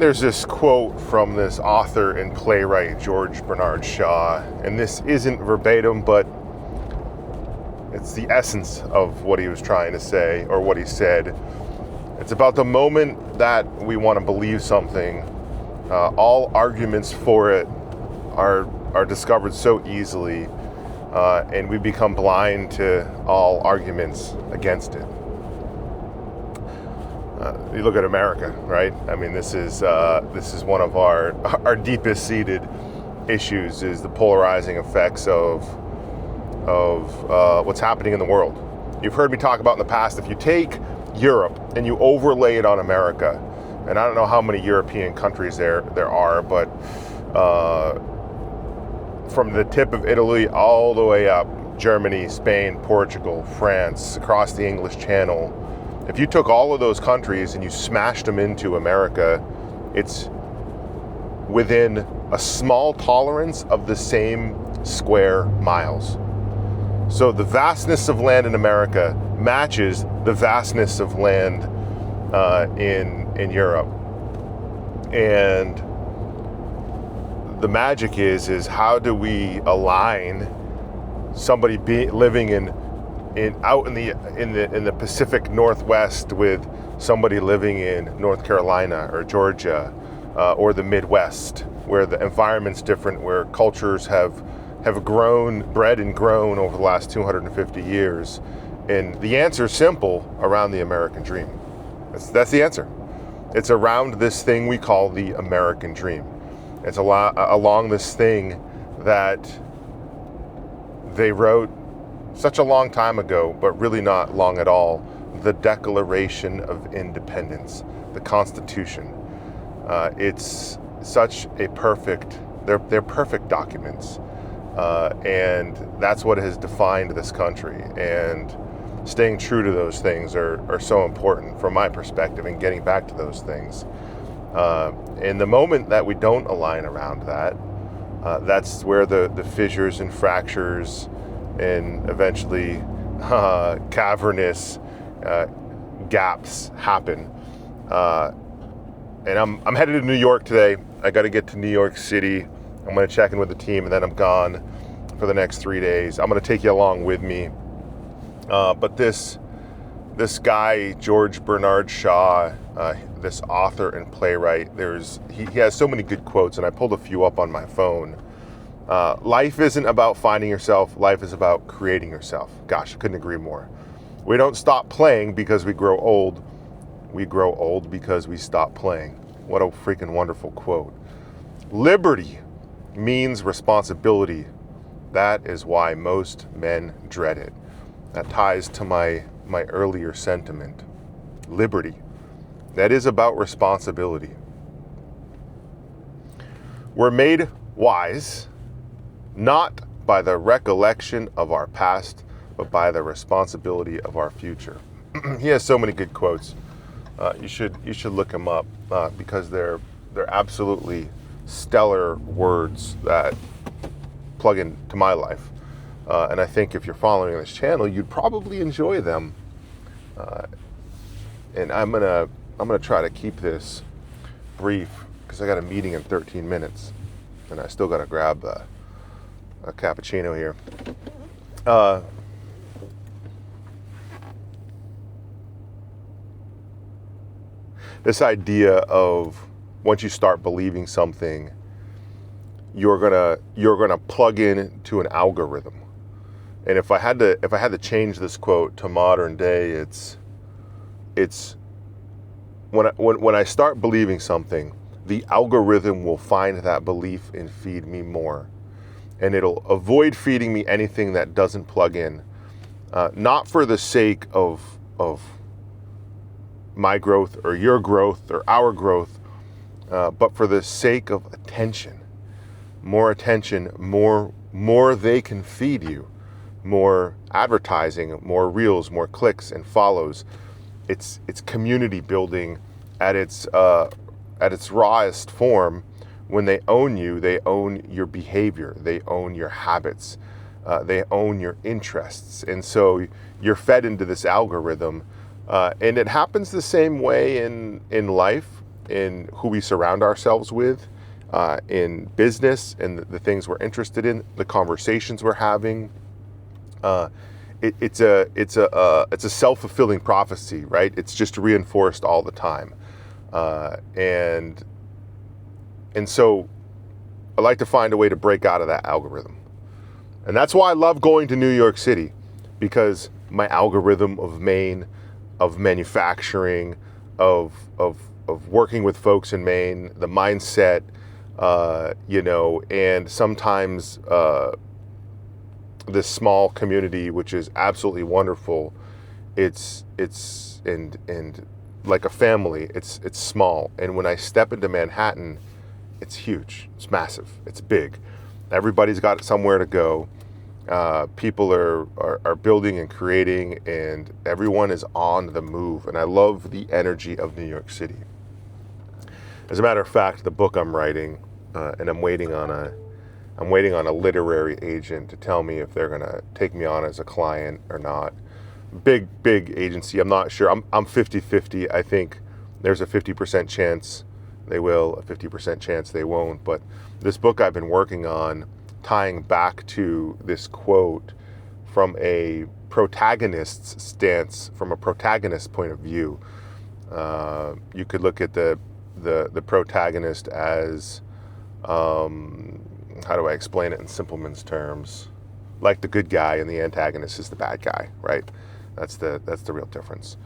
There's this quote from this author and playwright, George Bernard Shaw, and this isn't verbatim, but it's the essence of what he was trying to say, or what he said. It's about the moment that we want to believe something, all arguments for it are discovered so easily, and we become blind to all arguments against it. You look at America, right? I mean, this is one of our deepest seated issues, is the polarizing effects of what's happening in the world. You've heard me talk about in the past, if you take Europe and you overlay it on America, and I don't know how many European countries there are, but from the tip of Italy all the way up, Germany, Spain, Portugal, France, across the English Channel, if you took all of those countries and you smashed them into America, it's within a small tolerance of the same square miles. So the vastness of land in America matches the vastness of land in Europe. And the magic is how do we align somebody living out in the Pacific Northwest with somebody living in North Carolina or Georgia or the Midwest, where the environment's different, where cultures have bred and grown over the last 250 years. And the answer is simple around the American dream. That's the answer. It's around this thing we call the American dream. It's along this thing that they wrote such a long time ago, but really not long at all, the Declaration of Independence, the Constitution. It's such a perfect, they're perfect documents. And that's what has defined this country. And staying true to those things are so important from my perspective, and getting back to those things. In the moment that we don't align around that, that's where the fissures and fractures and eventually cavernous gaps happen. And I'm headed to New York today. I got to get to New York City. I'm going to check in with the team, and then I'm gone for the next 3 days. I'm going to take you along with me. But this guy, George Bernard Shaw, this author and playwright, he has so many good quotes, and I pulled a few up on my phone. Life isn't about finding yourself. Life is about creating yourself. Gosh, I couldn't agree more. We don't stop playing because we grow old. We grow old because we stop playing. What a freaking wonderful quote. Liberty means responsibility. That is why most men dread it. That ties to my earlier sentiment. Liberty. That is about responsibility. We're made wise, not by the recollection of our past, but by the responsibility of our future. He has so many good quotes. You should look him up because they're absolutely stellar words that plug into my life. And I think if you're following this channel, you'd probably enjoy them. And I'm gonna try to keep this brief because I got a meeting in 13 minutes, and I still got to grab a cappuccino here. This idea of once you start believing something, you're gonna plug in to an algorithm. And if I had to change this quote to modern day, it's when I start believing something, the algorithm will find that belief and feed me more, and it'll avoid feeding me anything that doesn't plug in, not for the sake of my growth or your growth or our growth, but for the sake of attention. More attention, more they can feed you, more advertising, more reels, more clicks and follows. It's community building at its rawest form. When they own you, they own your behavior, they own your habits, they own your interests, and so you're fed into this algorithm. And it happens the same way in life. in who we surround ourselves with, in business and the things we're interested in, the conversations we're having. It's a self-fulfilling prophecy, right? It's just reinforced all the time, and so I like to find a way to break out of that algorithm, and that's why I love going to New York City, because my algorithm of Maine, of manufacturing, of working with folks in Maine, the mindset, and sometimes this small community, which is absolutely wonderful. It's and like a family. It's small, and when I step into Manhattan, it's huge. It's massive. It's big. Everybody's got somewhere to go. People are building and creating, and everyone is on the move. And I love the energy of New York City. As a matter of fact, the book I'm writing, and I'm waiting on a literary agent to tell me if they're gonna take me on as a client or not. Big agency. I'm not sure. I'm 50-50. I think there's a 50% chance they will, a 50% chance they won't. But this book I've been working on, tying back to this quote from a protagonist's stance, from a protagonist point of view. You could look at the protagonist as, how do I explain it in Simpleman's terms? Like the good guy, and the antagonist is the bad guy, right? That's the real difference.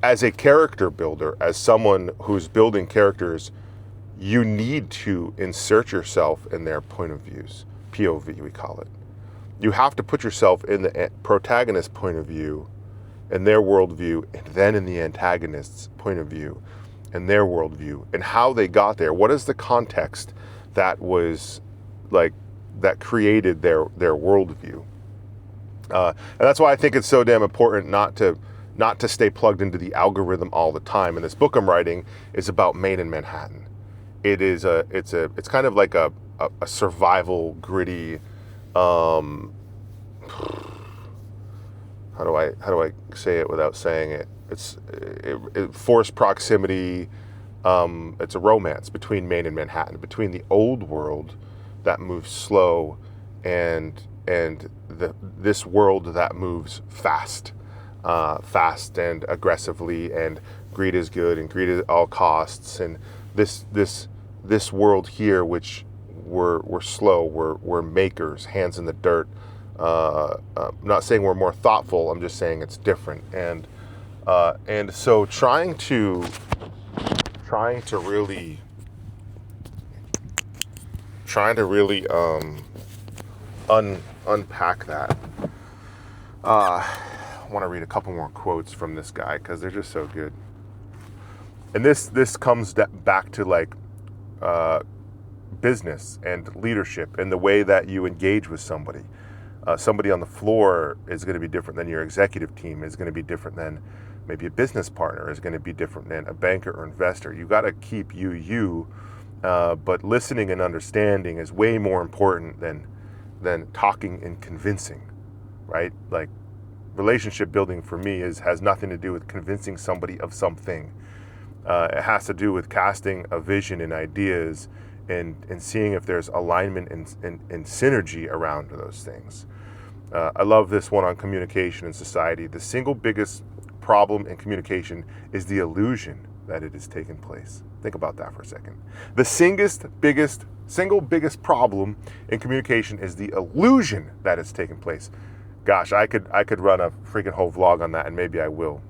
As a character builder, as someone who's building characters, you need to insert yourself in their point of views, POV we call it. You have to put yourself in the protagonist's point of view, in their worldview, and then in the antagonist's point of view, and their worldview, and how they got there. What is the context that was like that created their worldview? And that's why I think it's so damn important not to stay plugged into the algorithm all the time. And this book I'm writing is about Maine and Manhattan. It's kind of like a survival gritty. How do I say it without saying it? It's forced proximity. It's a romance between Maine and Manhattan, between the old world that moves slow and this world that moves fast and aggressively, and greed is good and greed at all costs, and this world here, which we're slow, we're makers, hands in the dirt. I'm not saying we're more thoughtful. I'm just saying it's different, and so trying to really unpack that. I want to read a couple more quotes from this guy because they're just so good. And this comes back to like business and leadership and the way that you engage with somebody. Somebody on the floor is going to be different than your executive team, is going to be different than maybe a business partner, is going to be different than a banker or investor. You got to keep you, but listening and understanding is way more important than talking and convincing, right? Like relationship building for me has nothing to do with convincing somebody of something. It has to do with casting a vision and ideas and seeing if there's alignment and synergy around those things. I love this one on communication in society. The single biggest problem in communication is the illusion that it is taking place. Think about that for a second. The single biggest problem in communication is the illusion that it's taking place. Gosh, I could run a freaking whole vlog on that, and maybe I will.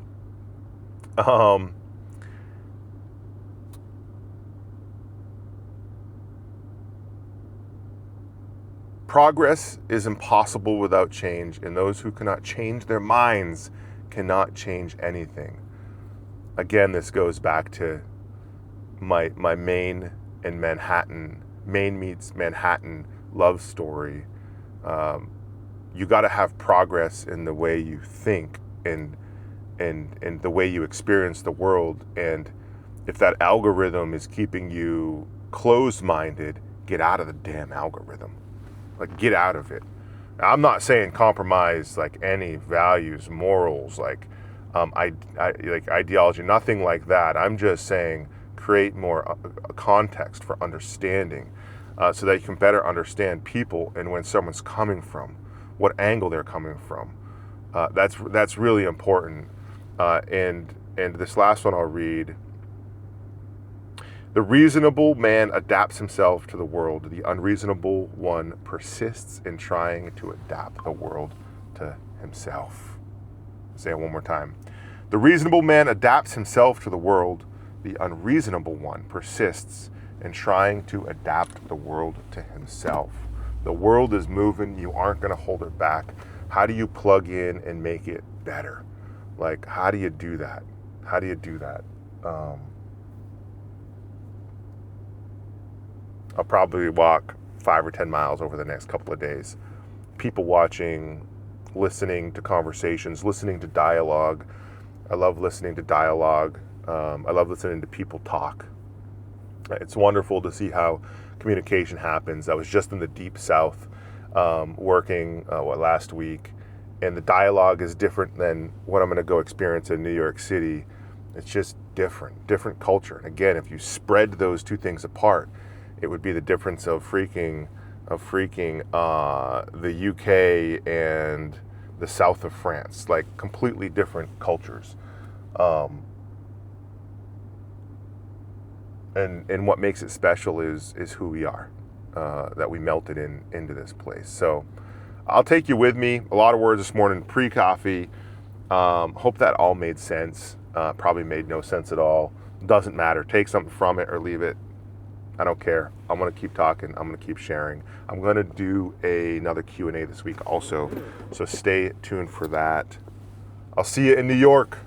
Progress is impossible without change, and those who cannot change their minds cannot change anything. Again, this goes back to my Maine and Manhattan, Maine meets Manhattan love story. You got to have progress in the way you think and the way you experience the world. And if that algorithm is keeping you closed-minded, get out of the damn algorithm. Like, get out of it. I'm not saying compromise like any values, morals, like like ideology, nothing like that. I'm just saying create more a context for understanding, so that you can better understand people and when someone's coming from, what angle they're coming from. That's really important. And this last one I'll read. The reasonable man adapts himself to the world. The unreasonable one persists in trying to adapt the world to himself. I'll say it one more time. The reasonable man adapts himself to the world. The unreasonable one persists in trying to adapt the world to himself. The world is moving. You aren't going to hold it back. How do you plug in and make it better? Like, how do you do that? How do you do that? I'll probably walk 5 or 10 miles over the next couple of days. People watching, listening to conversations, listening to dialogue. I love listening to dialogue. I love listening to people talk. It's wonderful to see how communication happens. I was just in the Deep South working last week, and the dialogue is different than what I'm going to go experience in New York City. It's just different culture. And again, if you spread those two things apart, it would be the difference of freaking the UK and the south of France, like completely different cultures. And what makes it special is who we are, that we melted into this place. So I'll take you with me. A lot of words this morning, pre-coffee. Hope that all made sense. Probably made no sense at all. Doesn't matter. Take something from it or leave it. I don't care. I'm going to keep talking. I'm going to keep sharing. I'm going to do another Q&A this week also. So stay tuned for that. I'll see you in New York.